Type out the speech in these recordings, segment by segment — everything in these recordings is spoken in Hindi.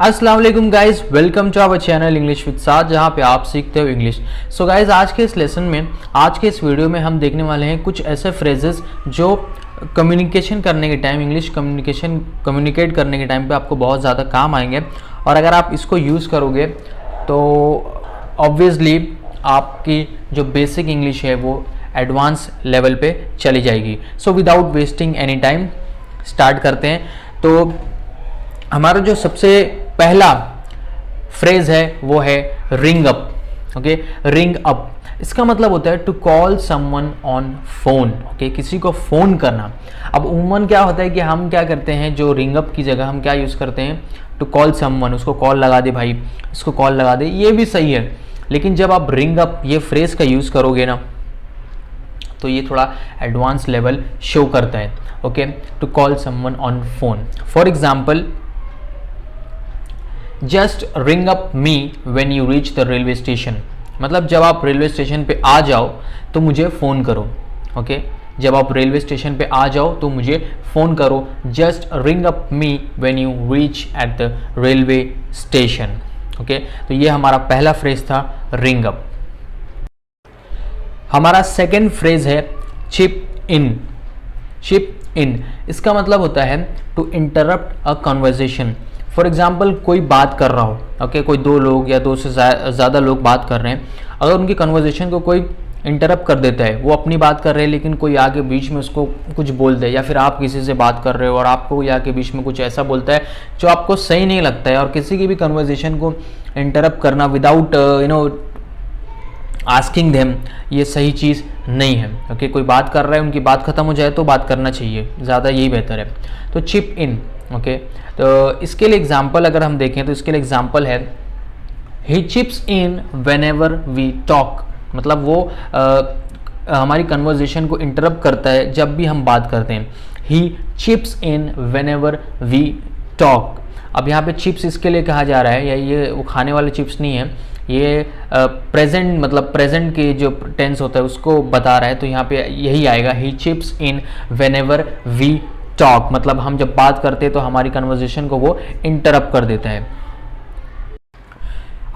अस्सलाम वालेकुम guys, welcome to our channel English with Saad, जहाँ पे आप सीखते हो इंग्लिश। सो गाइज, आज के इस लेसन में, आज के इस वीडियो में हम देखने वाले हैं कुछ ऐसे फ्रेजेस जो कम्युनिकेशन करने के टाइम, इंग्लिश कम्युनिकेट करने के टाइम पे आपको बहुत ज़्यादा काम आएंगे। और अगर आप इसको यूज़ करोगे तो ऑब्वियसली आपकी जो बेसिक इंग्लिश है वो एडवांस लेवल पे चली जाएगी। So without wasting any time start करते हैं। तो हमारा जो सबसे पहला फ्रेज है वो है ring up. Okay, ring up इसका मतलब होता है to call someone on phone. Okay, किसी को फोन करना। अब उमूमन क्या होता है कि हम क्या करते हैं, जो रिंग अप की जगह हम क्या यूज करते हैं, टू कॉल समवन, उसको कॉल लगा दे भाई, इसको कॉल लगा दे, ये भी सही है। लेकिन जब आप रिंग अप ये फ्रेज का यूज करोगे ना तो ये थोड़ा एडवांस लेवल शो करता है। Okay, to call someone on phone. For example, just ring up me when you reach the railway station. मतलब जब आप रेलवे स्टेशन पे आ जाओ तो मुझे फ़ोन करो। ओके, जब आप रेलवे स्टेशन पे आ जाओ तो मुझे फ़ोन करो। Just ring up me when you reach at the railway station. Okay, तो ये हमारा पहला फ्रेज था, रिंग अप। हमारा सेकेंड फ्रेज है चिप इन। चिप इन इसका मतलब होता है to interrupt a conversation. For example, कोई बात कर रहा हो, ओके, कोई दो लोग या दो से ज़्यादा लोग बात कर रहे हैं, अगर उनकी कन्वर्सेशन को कोई इंटरप्ट कर देता है, वो अपनी बात कर रहे हैं लेकिन कोई आगे बीच में उसको कुछ बोल दे, या फिर आप किसी से बात कर रहे हो और आपको कोई आगे बीच में कुछ ऐसा बोलता है जो आपको सही नहीं लगता है, और किसी की भी कन्वर्सेशन को इंटरप्ट करना विदाउट आस्किंग देम, ये सही चीज़ नहीं है। ओके, कोई बात कर रहा है, उनकी बात खत्म हो जाए तो बात करना चाहिए, ज़्यादा यही बेहतर है। तो चिप इन। ओके, तो इसके लिए एग्जाम्पल अगर हम देखें तो इसके लिए एग्जाम्पल है, he chips in whenever we talk. मतलब वो हमारी कन्वर्जेशन को इंटरप्ट करता है जब भी हम बात करते हैं। He chips in whenever we talk. अब यहाँ पे चिप्स इसके लिए कहा जा रहा है, या ये वो खाने वाले चिप्स नहीं है, ये प्रेजेंट, मतलब प्रेजेंट के जो टेंस होता है उसको बता रहा है। तो यहाँ पे यही आएगा, he chips in whenever we talk. मतलब हम जब बात करते हैं तो हमारी कन्वर्सेशन को वो इंटरप्ट कर देता है।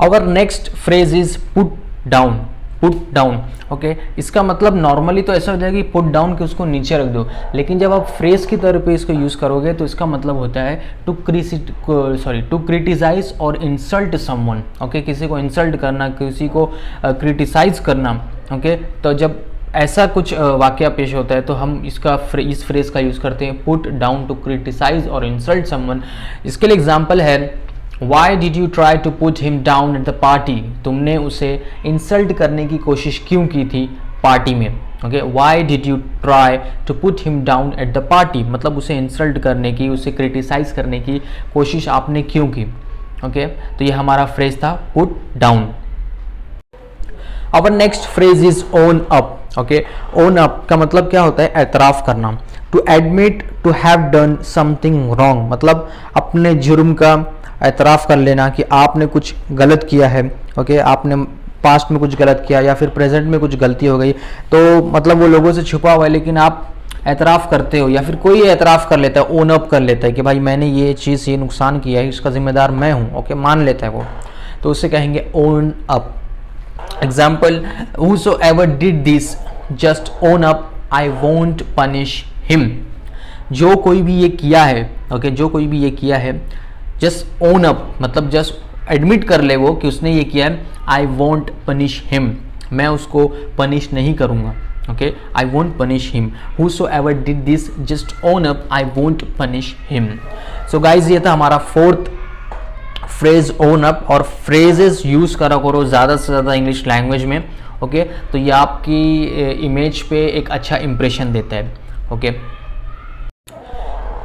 Our next phrase is put down. Put down. Okay, इसका मतलब नॉर्मली तो ऐसा हो जाएगा कि पुट डाउन के उसको नीचे रख दो, लेकिन जब आप फ्रेज की तरह पे इसको यूज करोगे तो इसका मतलब होता है टू क्रिटिसाइज और इंसल्ट समवन। ओके, किसी को इंसल्ट करना, किसी को क्रिटिसाइज करना। ओके, तो जब ऐसा कुछ वाकया पेश होता है तो हम इस फ्रेज का यूज करते हैं, पुट डाउन टू क्रिटिसाइज और इंसल्ट समवन। इसके लिए एग्जांपल है, Why did you try to put him down at the party? तुमने उसे इंसल्ट करने की कोशिश क्यों की थी पार्टी में। Okay, Why did you try to put him down at the party? मतलब उसे इंसल्ट करने की, उसे क्रिटिसाइज करने की कोशिश आपने क्यों की। ओके, तो ये हमारा फ्रेज था, put down. Our next phrase is own up. Okay, own up का मतलब क्या होता है, एतराफ़ करना। To admit to have done something wrong. मतलब अपने जुर्म का एतराफ़ कर लेना कि आपने कुछ गलत किया है। ओके, आपने पास्ट में कुछ गलत किया या फिर प्रेजेंट में कुछ गलती हो गई, तो मतलब वो लोगों से छुपा हुआ है लेकिन आप एतराफ़ करते हो, या फिर कोई एतराफ़ कर लेता है, ओन अप कर लेता है कि भाई मैंने ये चीज़, ये नुकसान किया है, इसका जिम्मेदार मैं हूँ। ओके, मान लेता है वो, तो उसे कहेंगे own up. Example, whosoever did this just own up, I won't punish him. जो कोई भी ये किया है, ओके, जो कोई भी ये किया है, जस्ट ओन अप मतलब जस्ट एडमिट कर ले वो कि उसने ये किया है। आई वॉन्ट पनिश हिम, मैं उसको पनिश नहीं करूँगा। Okay, I want punish him. whosoever did this just own up, I won't punish him. So guys, ये था हमारा फोर्थ फ्रेज, ओन अप। और फ्रेजेस यूज करा करो ज़्यादा से ज़्यादा इंग्लिश लैंग्वेज में। ओके, तो ये आपकी इमेज पे एक अच्छा इंप्रेशन देता है। ओके,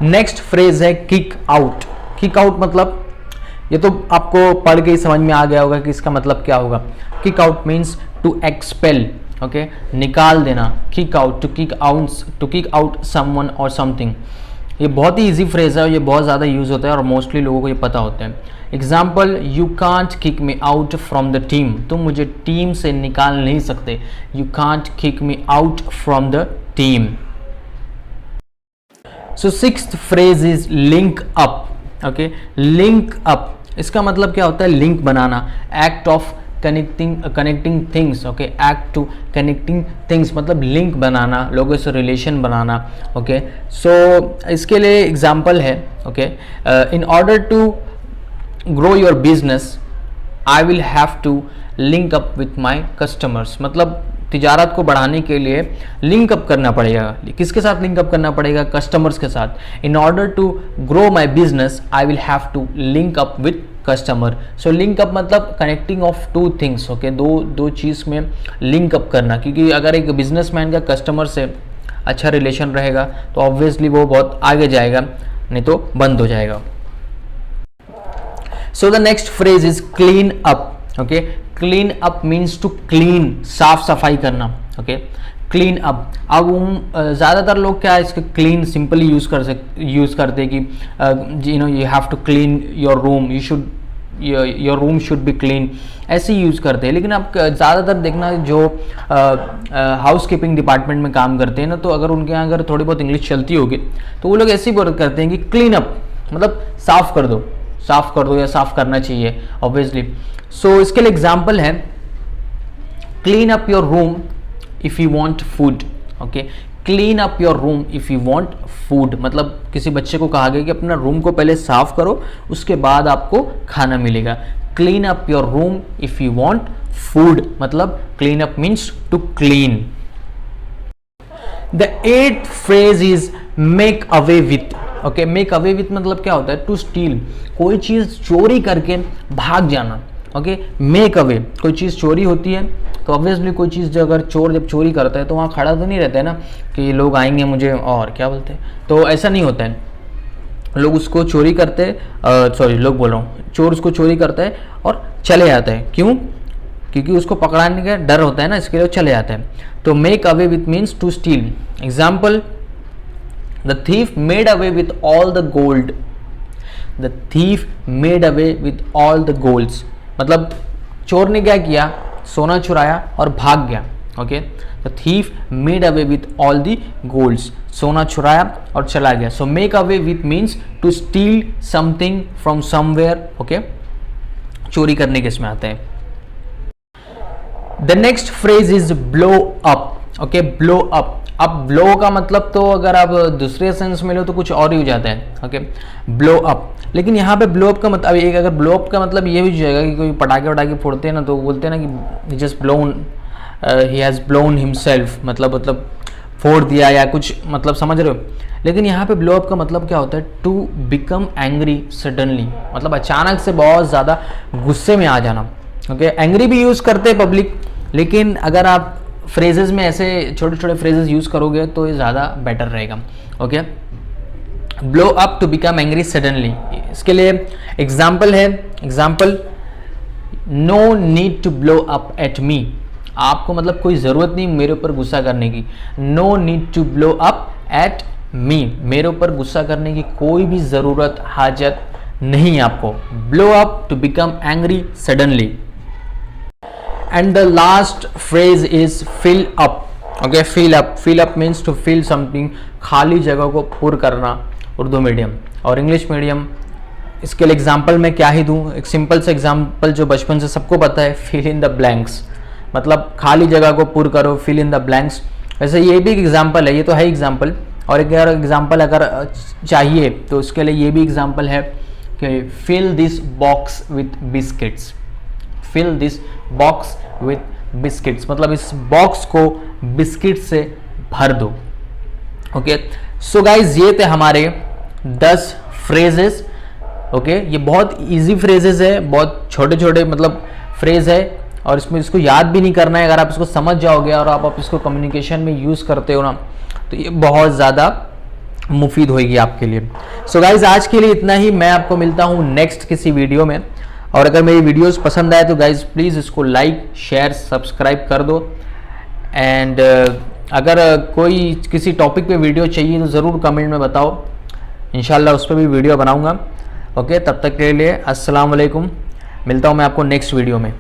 नेक्स्ट फ्रेज है किक आउट। किक आउट मतलब, ये तो आपको पढ़ के ही समझ में आ गया होगा कि इसका मतलब क्या होगा। Kick out means to expel. Okay, निकाल देना। Kick out, to kick out someone और समथिंग। ये बहुत ही इजी फ्रेज है और ये बहुत ज़्यादा यूज़ होता है और मोस्टली लोगों को ये पता होता है। Example, you can't kick me out from the team. तुम मुझे टीम से निकाल नहीं सकते। You can't kick me out from the team. So sixth phrase is link up. Okay, link up इसका मतलब क्या होता है? लिंक बनाना, act of connecting things. Okay, act to connecting things मतलब लिंक बनाना, लोगों से रिलेशन बनाना। ओके, सो इसके लिए एग्जांपल है। Okay, in order to grow your business I will have to link up with my customers. मतलब तिजारत को बढ़ाने के लिए लिंक अप करना पड़ेगा। किसके साथ लिंक अप करना पड़ेगा? कस्टमर्स के साथ। In order to grow my business I will have to link up with customer. So link up मतलब connecting of two things. Okay, दो चीज़ में लिंक अप करना, क्योंकि अगर एक बिजनेसमैन का कस्टमर से अच्छा रिलेशन रहेगा तो ऑब्वियसली वो बहुत आगे जाएगा, नहीं तो बंद हो जाएगा। So the next phrase is clean up. Okay, clean up means to clean, साफ सफाई करना। Okay, clean up. अब ज़्यादातर लोग क्या है इसके क्लीन सिंपली यूज़ करते हैं कि you have to clean your room, your room should be clean, ऐसे यूज़ करते हैं। लेकिन आप ज़्यादातर देखना जो हाउस कीपिंग डिपार्टमेंट में काम करते हैं ना, तो अगर उनके यहाँ अगर थोड़ी बहुत इंग्लिश चलती होगी तो वो लोग ऐसे ही वर्क करते हैं कि क्लीन अप मतलब साफ़ कर दो, साफ़ कर दो या साफ़ करना चाहिए ऑब्वियसली। सो इसके लिए एग्जाम्पल है, clean up your room if you want food. Okay, clean up your room if you want food मतलब किसी बच्चे को कहा गया कि अपना रूम को पहले साफ करो, उसके बाद आपको खाना मिलेगा। Clean up your room if you want food मतलब clean up means to clean. The 8th phrase is make away with. Okay, make away with मतलब क्या होता है? टू स्टील, कोई चीज़ चोरी करके भाग जाना। ओके, मेक अवे, कोई चीज़ चोरी होती है तो ऑब्वियसली कोई चीज़ जो अगर चोर जब चोरी करता है तो वहाँ खड़ा तो नहीं रहता है ना कि लोग आएंगे मुझे और क्या बोलते हैं, तो ऐसा नहीं होता है। लोग उसको चोरी करते हैं, लोग बोल रहा हूँ, चोर उसको चोरी करता है और चले जाता है। क्यों? क्योंकि उसको पकड़ाने का डर होता है ना, इसके लिए वो चले जाता है। तो make away with means to steal. Example, the thief made away with all the gold. The thief made away with all the golds मतलब चोर ने क्या किया? सोना चुराया और भाग गया। Okay, the thief made away with all the golds, सोना चुराया और चला गया। So make away with means to steal something from somewhere. Okay, चोरी करने के इसमें आता है। The next phrase is blow up. Okay, blow up. अब ब्लो का मतलब तो अगर आप दूसरे सेंस में लो तो कुछ और ही हो जाता है। Okay, blow up. लेकिन यहाँ पे ब्लो अप का मतलब एक अगर ब्लो अप का मतलब ये भी जाएगा कि कोई पटाखे वटाखे फोड़ते हैं ना तो बोलते हैं ना कि just blown, he has blown himself मतलब फोड़ दिया या कुछ, मतलब समझ रहे हो। लेकिन यहाँ पे ब्लो अप का मतलब क्या होता है? टू बिकम एंग्री सडनली मतलब अचानक से बहुत ज़्यादा गुस्से में आ जाना। ओके, एंग्री भी यूज़ करते हैं पब्लिक, लेकिन अगर आप फ्रेजेस में ऐसे छोटे छोटे फ्रेजेस यूज़ करोगे तो ये ज़्यादा बेटर रहेगा। Okay, blow up to become angry suddenly. इसके लिए एग्जाम्पल है, example, no need to blow up at me. आपको मतलब कोई ज़रूरत नहीं मेरे ऊपर गुस्सा करने की। No need to blow up at me, मेरे ऊपर गुस्सा करने की कोई भी ज़रूरत हाजत नहीं आपको। Blow up to become angry suddenly. And the last phrase is fill up. Okay, fill up. Fill up means to fill something, खाली जगह को पूर करना, उर्दू मीडियम और इंग्लिश मीडियम। इसके लिए एग्जाम्पल मैं क्या ही दूँ, एक सिंपल सा एग्जाम्पल जो बचपन से सबको पता है, fill in the blanks मतलब खाली जगह को पूर करो, fill in the blanks। वैसे ये भी एक एग्जाम्पल है, ये तो है एग्जाम्पल, और एक एग्जाम्पल अगर चाहिए तो उसके लिए ये भी एग्जाम्पल है कि fill this box with biscuits। Fill this box with biscuits मतलब इस बॉक्स को बिस्किट से भर दो। ओके, सो गाइज ये थे हमारे 10 फ्रेजेस। ओके, ये बहुत इजी फ्रेजेस है, बहुत छोटे छोटे मतलब फ्रेज है और इसमें इसको याद भी नहीं करना है। अगर आप इसको समझ जाओगे और आप इसको कम्युनिकेशन में यूज़ करते हो ना तो ये बहुत ज़्यादा मुफीद होगी आपके लिए। सो गाइज आज के लिए इतना ही, मैं आपको मिलता हूँ नेक्स्ट किसी वीडियो में। और अगर मेरी वीडियोस पसंद आए तो गाइज प्लीज़ इसको लाइक शेयर सब्सक्राइब कर दो। एंड अगर कोई किसी टॉपिक पे वीडियो चाहिए तो ज़रूर कमेंट में बताओ, इंशाल्लाह उस पर भी वीडियो बनाऊंगा। ओके, तब तक के लिए अस्सलाम वालेकुम, मिलता हूँ मैं आपको नेक्स्ट वीडियो में।